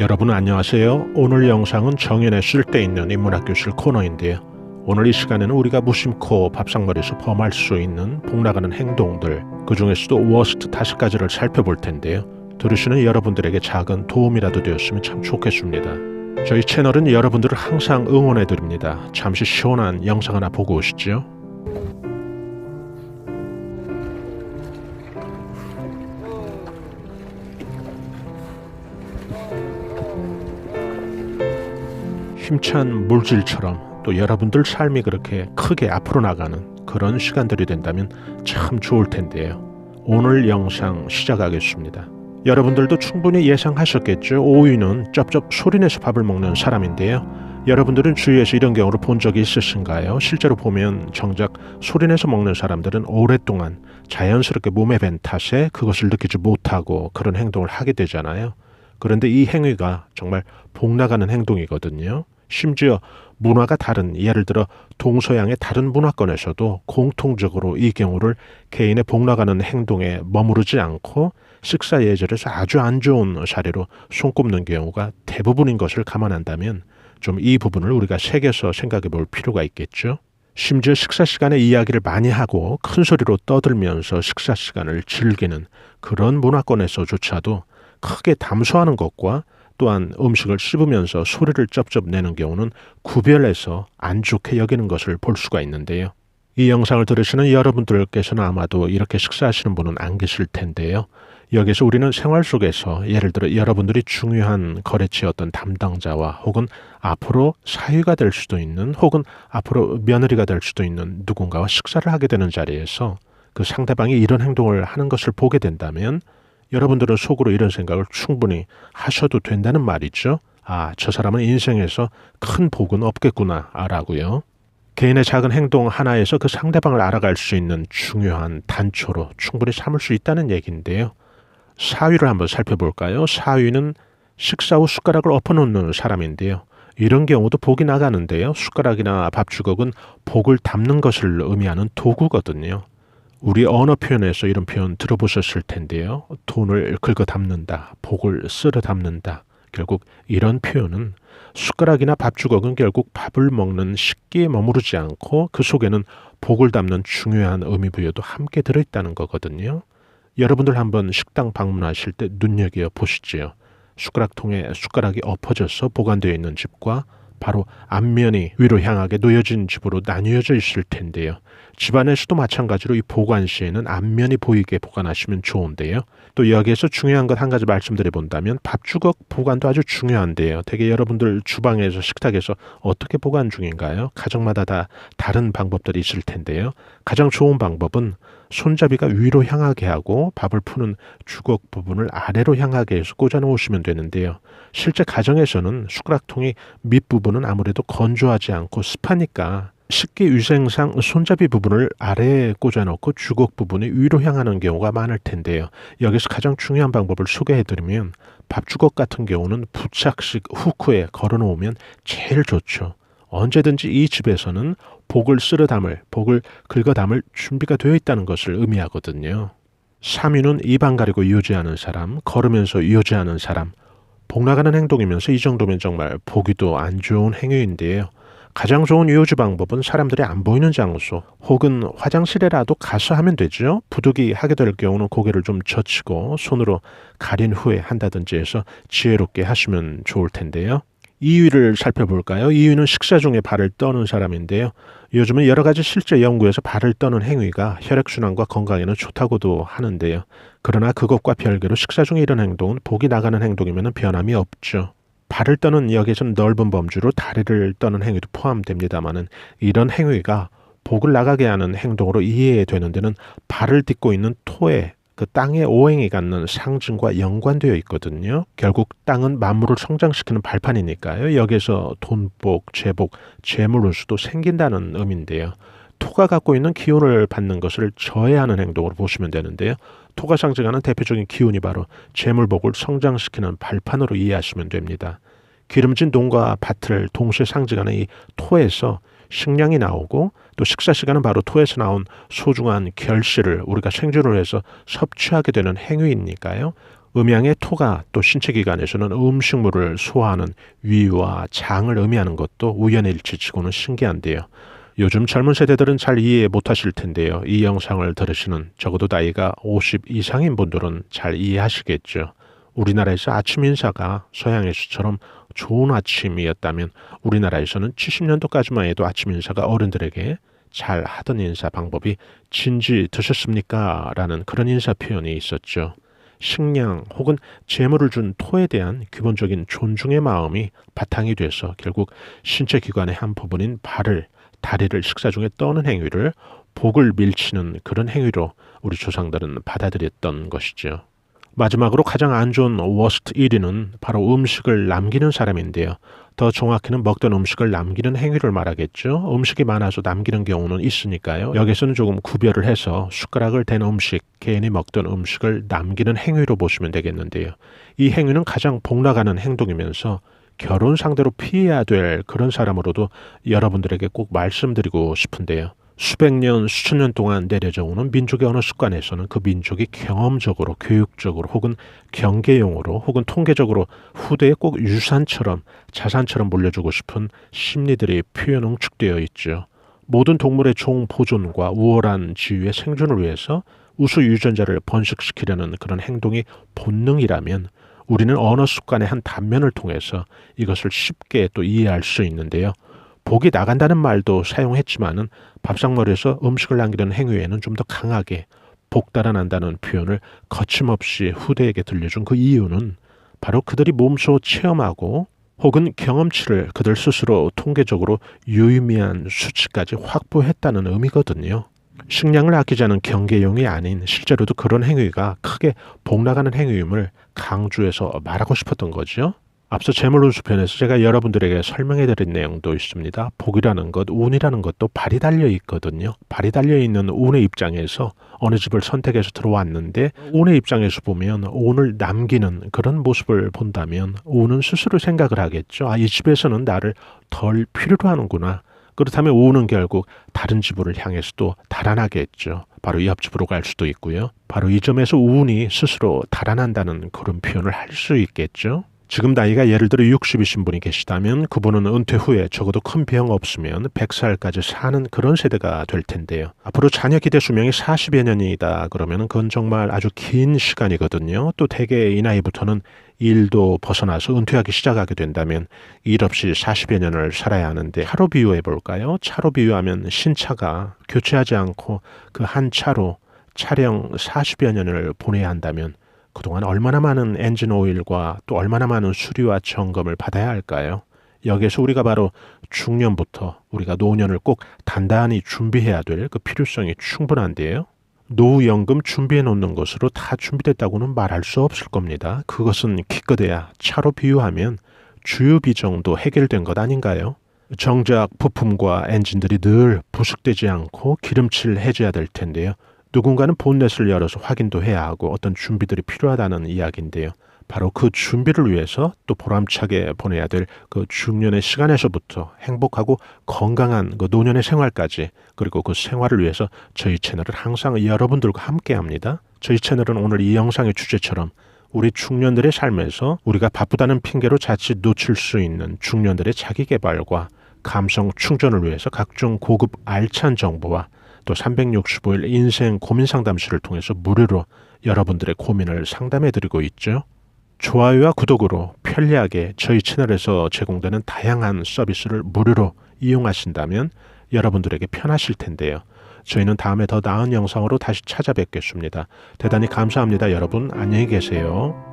여러분 안녕하세요. 오늘 영상은 정연의 쓸데있는 인문학교실 코너인데요. 오늘 이 시간에는 우리가 무심코 밥상머리에서 범할 수 있는 복나가는 행동들, 그 중에서도 워스트 5가지를 살펴볼 텐데요. 들으시는 여러분들에게 작은 도움이라도 되었으면 참 좋겠습니다. 저희 채널은 여러분들을 항상 응원해드립니다. 잠시 시원한 영상 하나 보고 오시죠. 힘찬 물질처럼 또 여러분들 삶이 그렇게 크게 앞으로 나가는 그런 시간들이 된다면 참 좋을 텐데요. 오늘 영상 시작하겠습니다. 여러분들도 충분히 예상하셨겠죠. 5위는 쩝쩝 소리내서 밥을 먹는 사람인데요. 여러분들은 주위에서 이런 경우를 본 적이 있으신가요? 실제로 보면 정작 소리내서 먹는 사람들은 오랫동안 자연스럽게 몸에 밴 탓에 그것을 느끼지 못하고 그런 행동을 하게 되잖아요. 그런데 이 행위가 정말 복나가는 행동이거든요. 심지어 문화가 다른, 예를 들어 동서양의 다른 문화권에서도 공통적으로 이 경우를 개인의 복나가는 행동에 머무르지 않고 식사 예절에서 아주 안 좋은 사례로 손꼽는 경우가 대부분인 것을 감안한다면 좀 이 부분을 우리가 새겨서 생각해 볼 필요가 있겠죠. 심지어 식사 시간에 이야기를 많이 하고 큰 소리로 떠들면서 식사 시간을 즐기는 그런 문화권에서조차도 크게 담소하는 것과 또한 음식을 씹으면서 소리를 쩝쩝 내는 경우는 구별해서 안 좋게 여기는 것을 볼 수가 있는데요. 이 영상을 들으시는 여러분들께서는 아마도 이렇게 식사하시는 분은 안 계실 텐데요. 여기서 우리는 생활 속에서 예를 들어 여러분들이 중요한 거래처의 어떤 담당자와 혹은 앞으로 사위가 될 수도 있는 혹은 앞으로 며느리가 될 수도 있는 누군가와 식사를 하게 되는 자리에서 그 상대방이 이런 행동을 하는 것을 보게 된다면 여러분들은 속으로 이런 생각을 충분히 하셔도 된다는 말이죠. 아, 저 사람은 인생에서 큰 복은 없겠구나 라고요. 개인의 작은 행동 하나에서 그 상대방을 알아갈 수 있는 중요한 단초로 충분히 삼을 수 있다는 얘기인데요. 사위를 한번 살펴볼까요? 사위는 식사 후 숟가락을 엎어놓는 사람인데요. 이런 경우도 복이 나가는데요. 숟가락이나 밥주걱은 복을 담는 것을 의미하는 도구거든요. 우리 언어 표현에서 이런 표현 들어보셨을 텐데요. 돈을 긁어 담는다, 복을 쓸어 담는다. 결국 이런 표현은 숟가락이나 밥주걱은 결국 밥을 먹는 식기에 머무르지 않고 그 속에는 복을 담는 중요한 의미 부여도 함께 들어있다는 거거든요. 여러분들 한번 식당 방문하실 때 눈여겨 보시지요. 숟가락통에 숟가락이 엎어져서 보관되어 있는 집과 바로 앞면이 위로 향하게 놓여진 집으로 나뉘어져 있을 텐데요. 집안에서도 마찬가지로 이 보관시에는 앞면이 보이게 보관하시면 좋은데요. 또 여기에서 중요한 것 한 가지 말씀드려 본다면 밥주걱 보관도 아주 중요한데요. 되게 여러분들 주방에서 식탁에서 어떻게 보관 중인가요? 가정마다 다 다른 방법들이 있을 텐데요. 가장 좋은 방법은 손잡이가 위로 향하게 하고 밥을 푸는 주걱 부분을 아래로 향하게 해서 꽂아 놓으시면 되는데요. 실제 가정에서는 숟가락통이 밑부분은 아무래도 건조하지 않고 습하니까 식기 위생상 손잡이 부분을 아래에 꽂아놓고 주걱 부분이 위로 향하는 경우가 많을 텐데요. 여기서 가장 중요한 방법을 소개해드리면 밥주걱 같은 경우는 부착식 후크에 걸어놓으면 제일 좋죠. 언제든지 이 집에서는 복을 쓸어 담을, 복을 긁어 담을 준비가 되어 있다는 것을 의미하거든요. 3위는 입안 가리고 유지하는 사람, 걸으면서 유지하는 사람. 복나가는 행동이면서 이 정도면 정말 보기도 안 좋은 행위인데요. 가장 좋은 유지 방법은 사람들이 안 보이는 장소 혹은 화장실에라도 가서 하면 되죠. 부득이 하게 될 경우는 고개를 좀 젖히고 손으로 가린 후에 한다든지 해서 지혜롭게 하시면 좋을 텐데요. 2위를 살펴볼까요? 2위는 식사 중에 발을 떠는 사람인데요. 요즘은 여러 가지 실제 연구에서 발을 떠는 행위가 혈액순환과 건강에는 좋다고도 하는데요. 그러나 그것과 별개로 식사 중에 이런 행동은 복이 나가는 행동이면 변함이 없죠. 발을 떠는 여기에서는 넓은 범주로 다리를 떠는 행위도 포함됩니다마는 이런 행위가 복을 나가게 하는 행동으로 이해되는 데는 발을 딛고 있는 토에 그 땅의 오행이 갖는 상징과 연관되어 있거든요. 결국 땅은 만물을 성장시키는 발판이니까요. 여기에서 돈복, 재복, 재물운수도 생긴다는 의미인데요. 토가 갖고 있는 기운을 받는 것을 저해하는 행동으로 보시면 되는데요. 토가 상징하는 대표적인 기운이 바로 재물복을 성장시키는 발판으로 이해하시면 됩니다. 기름진 농과 밭을 동시에 상징하는 이 토에서 식량이 나오고 또 식사 시간은 바로 토에서 나온 소중한 결실을 우리가 생존을 해서 섭취하게 되는 행위이니까요. 음양의 토가 또 신체기관에서는 음식물을 소화하는 위와 장을 의미하는 것도 우연의 일치치고는 신기한데요. 요즘 젊은 세대들은 잘 이해 못하실 텐데요. 이 영상을 들으시는 적어도 나이가 50 이상인 분들은 잘 이해하시겠죠. 우리나라에서 아침 인사가 서양에서처럼 좋은 아침이었다면 우리나라에서는 70년도까지만 해도 아침 인사가 어른들에게 잘 하던 인사 방법이 진지 드셨습니까? 라는 그런 인사 표현이 있었죠. 식량 혹은 재물을 준 토에 대한 기본적인 존중의 마음이 바탕이 돼서 결국 신체 기관의 한 부분인 발을, 다리를 식사 중에 떠는 행위를 복을 밀치는 그런 행위로 우리 조상들은 받아들였던 것이죠. 마지막으로 가장 안 좋은 워스트 1위는 바로 음식을 남기는 사람인데요. 더 정확히는 먹던 음식을 남기는 행위를 말하겠죠. 음식이 많아서 남기는 경우는 있으니까요. 여기서는 조금 구별을 해서 숟가락을 댄 음식, 개인이 먹던 음식을 남기는 행위로 보시면 되겠는데요. 이 행위는 가장 복나가는 행동이면서 결혼 상대로 피해야 될 그런 사람으로도 여러분들에게 꼭 말씀드리고 싶은데요. 수백 년, 수천 년 동안 내려져 오는 민족의 어느 습관에서는 그 민족이 경험적으로, 교육적으로 혹은 경계용으로 혹은 통계적으로 후대에 꼭 유산처럼, 자산처럼 물려주고 싶은 심리들이 표현 응축되어 있죠. 모든 동물의 종 보존과 우월한 지위의 생존을 위해서 우수 유전자를 번식시키려는 그런 행동이 본능이라면 우리는 언어 습관의 한 단면을 통해서 이것을 쉽게 또 이해할 수 있는데요. 복이 나간다는 말도 사용했지만은 밥상머리에서 음식을 남기는 행위에는 좀 더 강하게 복 달아난다는 표현을 거침없이 후대에게 들려준 그 이유는 바로 그들이 몸소 체험하고 혹은 경험치를 그들 스스로 통계적으로 유의미한 수치까지 확보했다는 의미거든요. 식량을 아끼자는 경계용이 아닌 실제로도 그런 행위가 크게 복나가는 행위임을 강조해서 말하고 싶었던 거죠. 앞서 재물운수 편에서 제가 여러분들에게 설명해드린 내용도 있습니다. 복이라는 것, 운이라는 것도 발이 달려 있거든요. 발이 달려 있는 운의 입장에서 어느 집을 선택해서 들어왔는데 운의 입장에서 보면 운을 남기는 그런 모습을 본다면 운은 스스로 생각을 하겠죠. 이 집에서는 나를 덜 필요로 하는구나. 그렇다면 운은 결국 다른 집을 향해서도 달아나겠죠. 바로 옆집으로 갈 수도 있고요. 바로 이 점에서 운이 스스로 달아난다는 그런 표현을 할 수 있겠죠. 지금 나이가 예를 들어 60이신 분이 계시다면 그분은 은퇴 후에 적어도 큰 병 없으면 100살까지 사는 그런 세대가 될 텐데요. 앞으로 자녀 기대 수명이 40여 년이다 그러면 그건 정말 아주 긴 시간이거든요. 또 대개 이 나이부터는 일도 벗어나서 은퇴하기 시작하게 된다면 일 없이 40여 년을 살아야 하는데 차로 비유해 볼까요? 차로 비유하면 신차가 교체하지 않고 그 한 차로 차량 40여 년을 보내야 한다면 그동안 얼마나 많은 엔진 오일과 또 얼마나 많은 수리와 점검을 받아야 할까요? 여기에서 우리가 바로 중년부터 우리가 노년을 꼭 단단히 준비해야 될 그 필요성이 충분한데요. 노후연금 준비해 놓는 것으로 다 준비됐다고는 말할 수 없을 겁니다. 그것은 기껏해야 차로 비유하면 주유비 정도 해결된 것 아닌가요? 정작 부품과 엔진들이 늘 부식되지 않고 기름칠 해줘야 될 텐데요. 누군가는 본넷을 열어서 확인도 해야 하고 어떤 준비들이 필요하다는 이야기인데요. 바로 그 준비를 위해서 또 보람차게 보내야 될 그 중년의 시간에서부터 행복하고 건강한 그 노년의 생활까지 그리고 그 생활을 위해서 저희 채널은 항상 여러분들과 함께 합니다. 저희 채널은 오늘 이 영상의 주제처럼 우리 중년들의 삶에서 우리가 바쁘다는 핑계로 자칫 놓칠 수 있는 중년들의 자기개발과 감성 충전을 위해서 각종 고급 알찬 정보와 또 365일 인생 고민 상담실을 통해서 무료로 여러분들의 고민을 상담해드리고 있죠. 좋아요와 구독으로 편리하게 저희 채널에서 제공되는 다양한 서비스를 무료로 이용하신다면 여러분들에게 편하실 텐데요. 저희는 다음에 더 나은 영상으로 다시 찾아뵙겠습니다. 대단히 감사합니다. 여러분 안녕히 계세요.